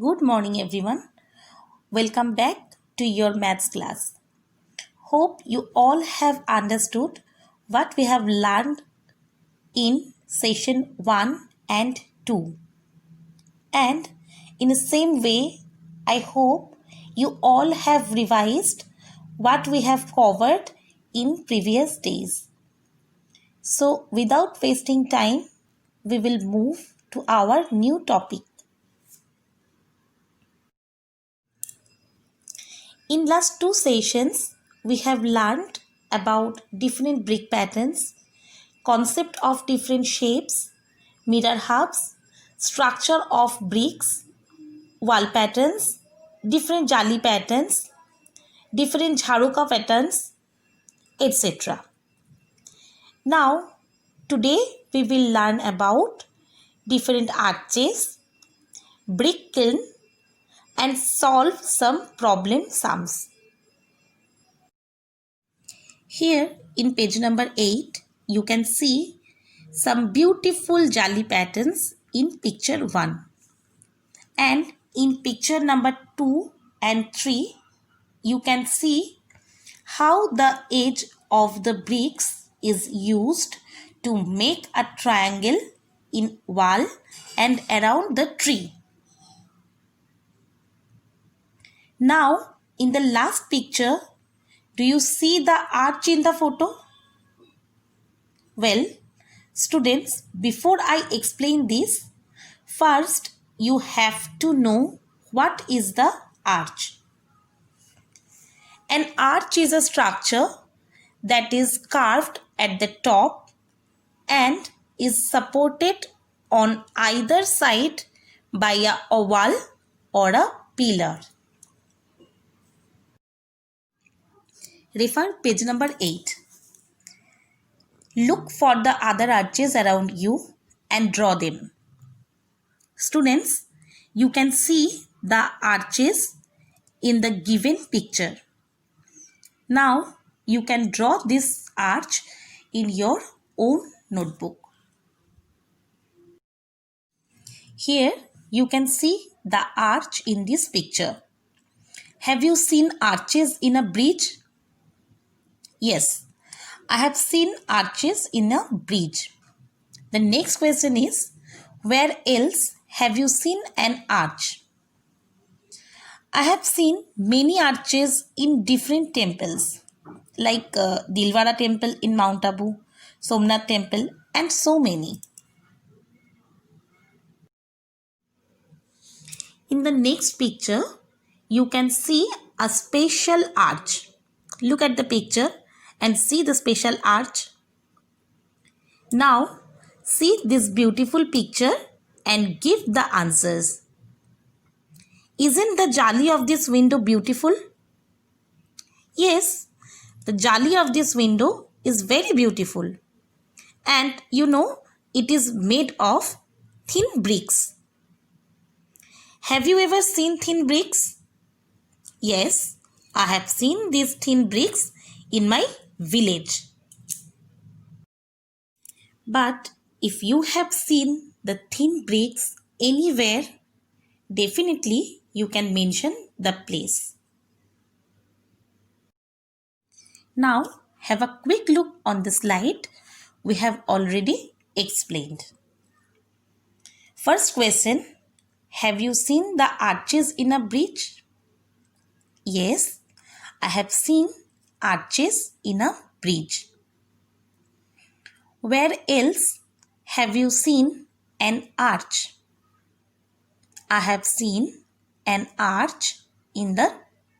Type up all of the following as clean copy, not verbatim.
Good morning, everyone. Welcome back to your maths class. Hope you all have understood what we have learned in session 1 and 2. And in the same way, I hope you all have revised what we have covered in previous days. So, without wasting time, we will move to our new topic. In last two sessions, we have learned about different brick patterns, concept of different shapes, mirror hubs, structure of bricks, wall patterns, different jali patterns, different jharuka patterns, etc. Now, today we will learn about different arches, brick kiln, and solve some problem sums. Here in page number 8, you can see some beautiful jali patterns in picture 1. And in picture number 2 and 3, you can see how the edge of the bricks is used to make a triangle in wall and around the tree. Now, in the last picture, do you see the arch in the photo? Well, students, before I explain this, first you have to know what is the arch. An arch is a structure that is carved at the top and is supported on either side by a wall or a pillar. Refer page number 8. Look for the other arches around you and draw them. Students, you can see the arches in the given picture. Now, you can draw this arch in your own notebook. Here, you can see the arch in this picture. Have you seen arches in a bridge? Yes, I have seen arches in a bridge. The next question is, where else have you seen an arch? I have seen many arches in different temples like Dilwara temple in Mount Abu, Somnath temple and so many. In the next picture, you can see a special arch. Look at the picture and see the special arch. Now, see this beautiful picture and give the answers. Isn't the jali of this window beautiful? Yes, the jali of this window is very beautiful. And you know, it is made of thin bricks. Have you ever seen thin bricks? Yes, I have seen these thin bricks in my village. But if you have seen the thin bricks anywhere, definitely you can mention the place. Now have a quick look on the slide we have already explained. First question, have you seen the arches in a bridge? Yes, I have seen arches in a bridge. Where else have you seen an arch? I have seen an arch in the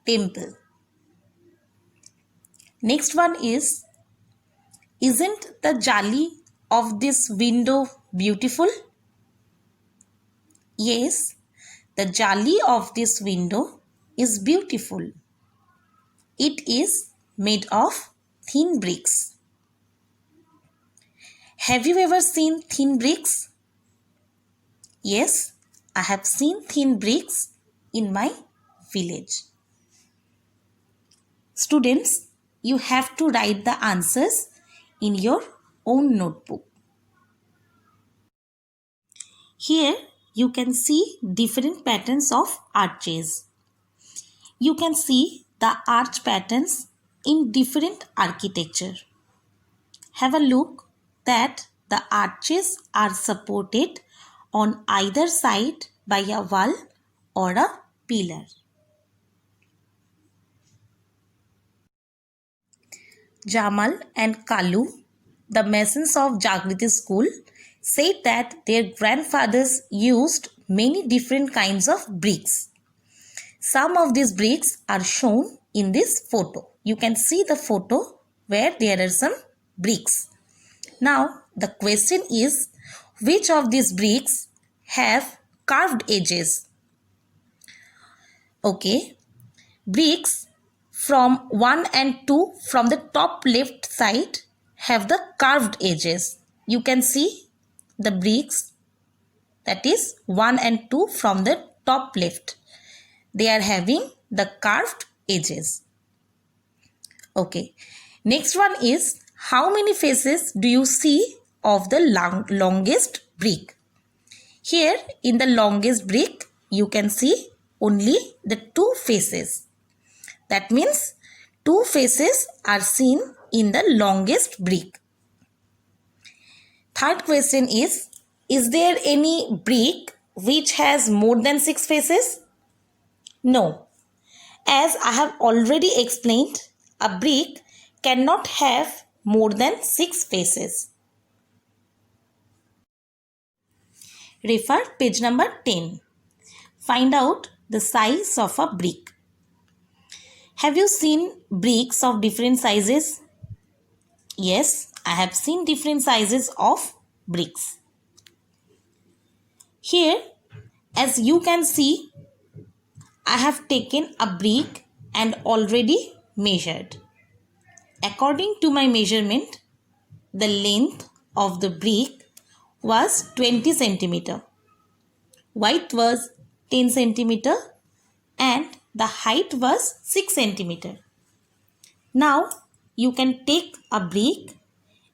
temple. Next one is, isn't the jali of this window beautiful? Yes, the jali of this window is beautiful. It is made of thin bricks. Have you ever seen thin bricks? Yes, I have seen thin bricks in my village. Students, you have to write the answers in your own notebook. Here you can see different patterns of arches. You can see the arch patterns in different architecture. Have a look that the arches are supported on either side by a wall or a pillar. Jamal and Kalu, the masons of Jagriti school, said that their grandfathers used many different kinds of bricks. Some of these bricks are shown in this photo. You can see the photo where there are some bricks. Now the question is, which of these bricks have carved edges? Okay, bricks from 1 and 2 from the top left side have the carved edges. You can see the bricks, that is 1 and 2 from the top left. They are having the carved edges. Okay, next one is, how many faces do you see of the longest brick? Here in the longest brick you can see only the 2 faces. That means 2 faces are seen in the longest brick. Third question is there any brick which has more than 6 faces? No. As I have already explained, a brick cannot have more than 6 faces. Refer page number 10. Find out the size of a brick. Have you seen bricks of different sizes? Yes, I have seen different sizes of bricks. Here, as you can see, I have taken a brick and already measured. According to my measurement, the length of the brick was 20 centimeter. Width was 10 centimeter and the height was 6 centimeter. Now you can take a brick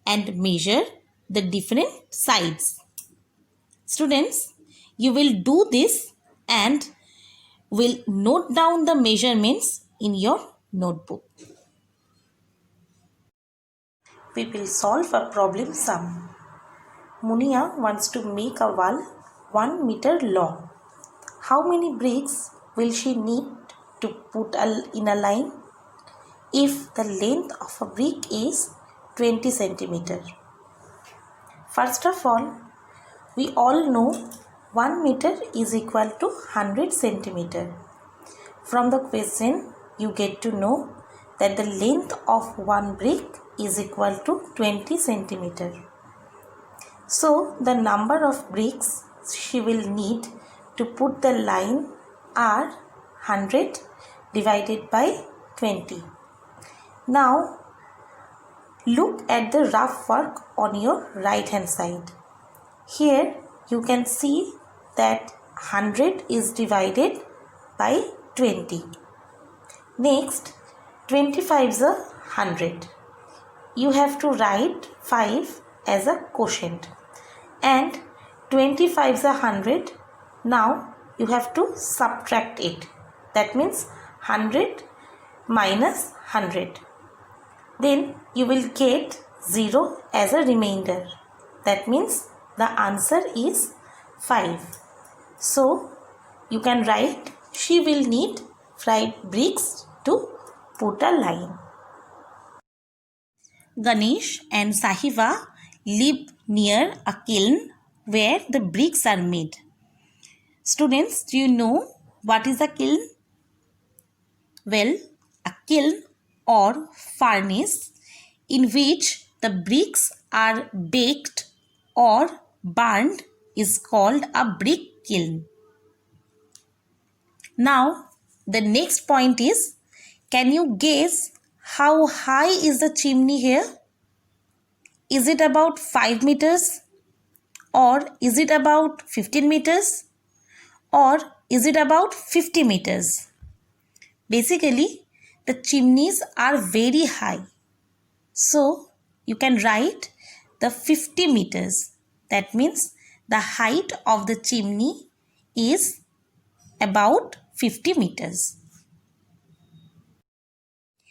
and measure the different sides. Students, you will do this and will note down the measurements in your notebook. We will solve a problem sum. Munia wants to make a wall 1 meter long. How many bricks will she need to put in a line? If the length of a brick is 20 centimeter. First of all, we all know 1 meter is equal to 100 centimeter. From the question, you get to know that the length of one brick is equal to 20 centimeter. So, the number of bricks she will need to put the line are 100 divided by 20. Now, look at the rough work on your right hand side. Here you can see that 100 is divided by 20. Next, 25 is a 100. You have to write 5 as a quotient and 25 is a 100. Now you have to subtract it. That means 100 minus 100. Then you will get 0 as a remainder. That means the answer is 5. So you can write she will need 5 bricks to put a line. Ganesh and Sahiba live near a kiln where the bricks are made. Students, do you know what is a kiln? Well, a kiln or furnace in which the bricks are baked or burned is called a brick kiln. Now, the next point is, can you guess how high is the chimney here? Is it about 5 meters? Or is it about 15 meters? Or is it about 50 meters? Basically, the chimneys are very high. So, you can write the 50 meters. That means the height of the chimney is about 50 meters.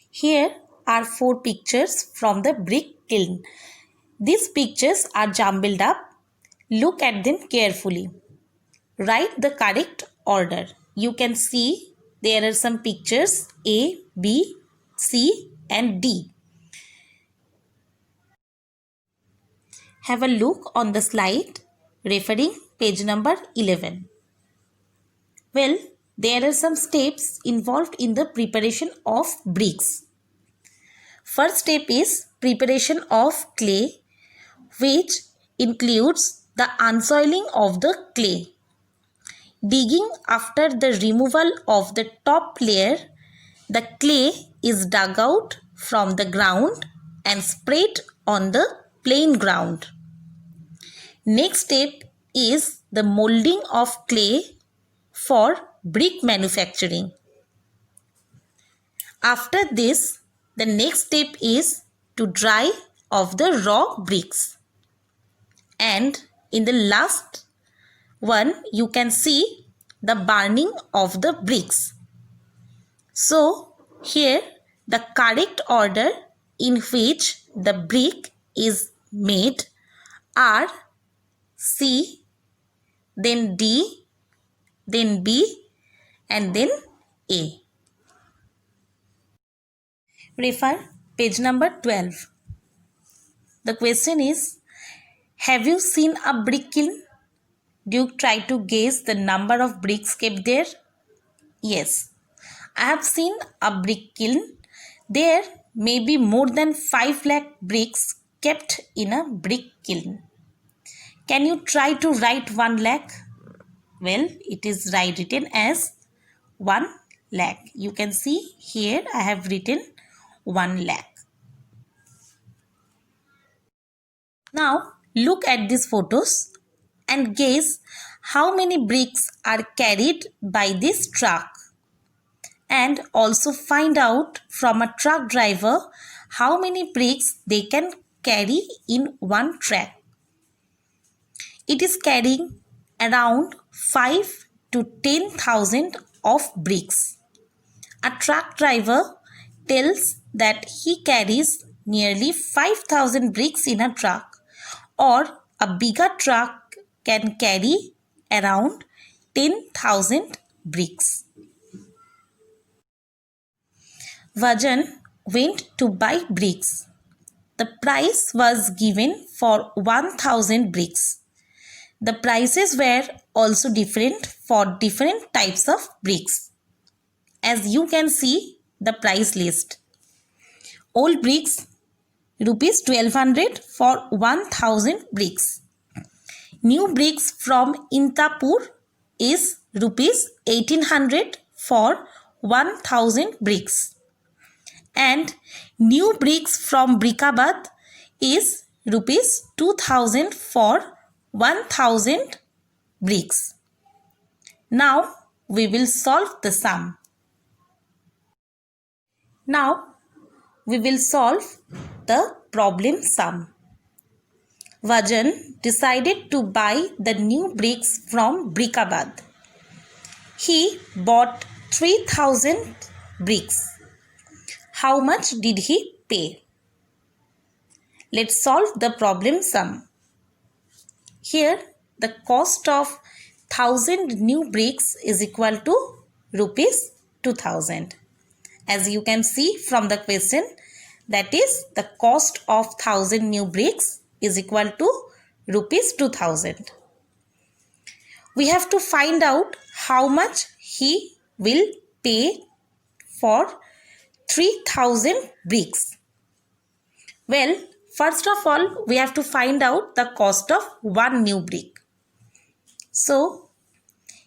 Here are 4 pictures from the brick kiln. These pictures are jumbled up. Look at them carefully. Write the correct order. You can see there are some pictures A, B, C and D. Have a look on the slide referring page number 11. Well, there are some steps involved in the preparation of bricks. First step is preparation of clay, which includes the unsoiling of the clay. Digging after the removal of the top layer, the clay is dug out from the ground and spread on the plain ground. Next step is the molding of clay for brick manufacturing. After this, the next step is to dry off the raw bricks. And in the last one, you can see the burning of the bricks. So, here the correct order in which the brick is made are C, then D, then B and then A. Refer page number 12. The question is, have you seen a brick kiln? Do you try to guess the number of bricks kept there? Yes, I have seen a brick kiln. There may be more than 5 lakh bricks kept in a brick kiln. Can you try to write 1 lakh? Well, it is written as 1 lakh. You can see here I have written 1 lakh. Now look at these photos and guess how many bricks are carried by this truck. And also find out from a truck driver how many bricks they can carry in one truck. It is carrying around 5 to 10,000 of bricks. A truck driver tells that he carries nearly 5,000 bricks in a truck, or a bigger truck can carry around 10,000 bricks. Vajan went to buy bricks. The price was given for 1,000 bricks. The prices were also different for different types of bricks. As you can see the price list. Old bricks rupees 1200 for 1,000 bricks. New bricks from Intapur is rupees 1800 for 1,000 bricks. And new bricks from Brickabad is rupees 2000 for 1000 bricks. Now we will solve the sum. Now we will solve the problem sum. Vajan decided to buy the new bricks from Brickabad. He bought 3000 bricks. How much did he pay? Let's solve the problem sum. Here the cost of 1000 new bricks is equal to rupees 2000. As you can see from the question, that is the cost of 1000 new bricks is equal to rupees 2000. We have to find out how much he will pay for 3000 bricks. Well, first of all, we have to find out the cost of one new brick. So,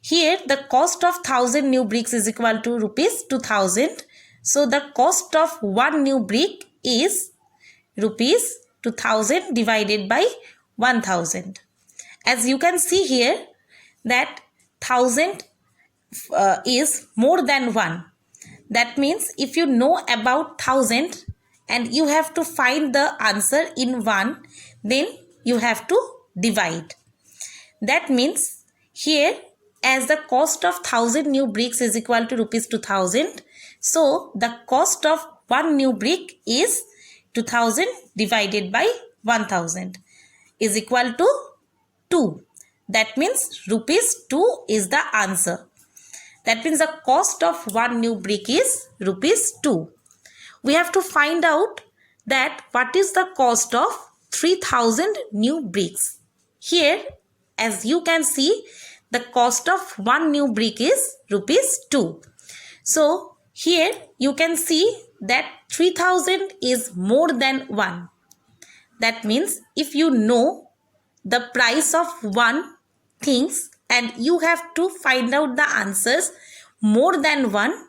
here the cost of 1000 new bricks is equal to rupees 2000. So, the cost of one new brick is rupees 2000 divided by 1000. As you can see here that 1000 is more than 1. That means if you know about 1000 and you have to find the answer in 1, then you have to divide. That means here as the cost of 1000 new bricks is equal to rupees 2000, so the cost of one new brick is 2000 divided by 1000 is equal to 2. That means rupees 2 is the answer. That means the cost of one new brick is rupees 2. We have to find out that what is the cost of 3000 new bricks. Here, as you can see, the cost of one new brick is rupees 2. So, here you can see that 3000 is more than 1. That means if you know the price of one things and you have to find out the answers more than 1,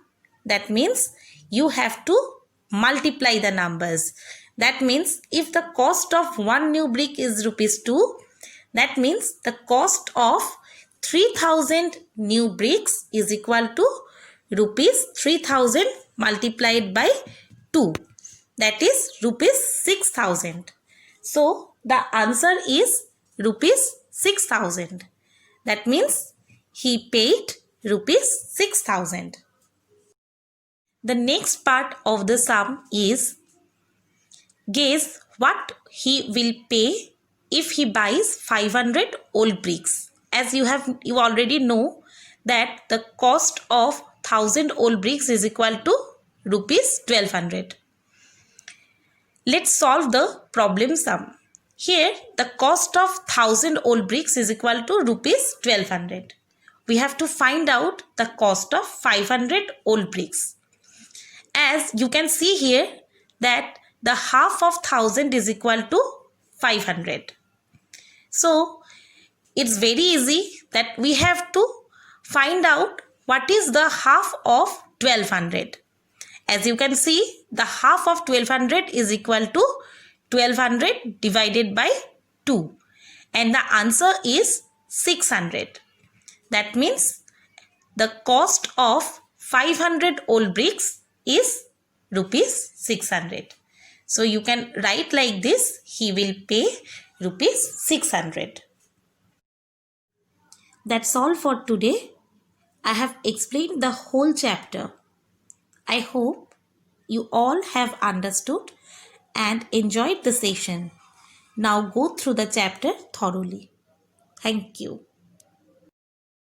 that means you have to multiply the numbers. That means if the cost of one new brick is rupees 2, that means the cost of 3000 new bricks is equal to rupees 3000 multiplied by 2. That is rupees 6000. So the answer is rupees 6000. That means he paid rupees 6000. The next part of the sum is guess what he will pay if he buys 500 old bricks. As you already know that the cost of 1000 old bricks is equal to rupees 1200. Let's solve the problem sum. Here the cost of 1000 old bricks is equal to rupees 1200. We have to find out the cost of 500 old bricks. As you can see here that the half of 1000 is equal to 500. So it's very easy that we have to find out what is the half of 1200. As you can see, the half of 1200 is equal to 1200 divided by 2. And the answer is 600. That means the cost of 500 old bricks is rupees 600. So you can write like this, he will pay rupees 600. That's all for today. I have explained the whole chapter. I hope you all have understood and enjoyed the session. Now go through the chapter thoroughly. Thank you.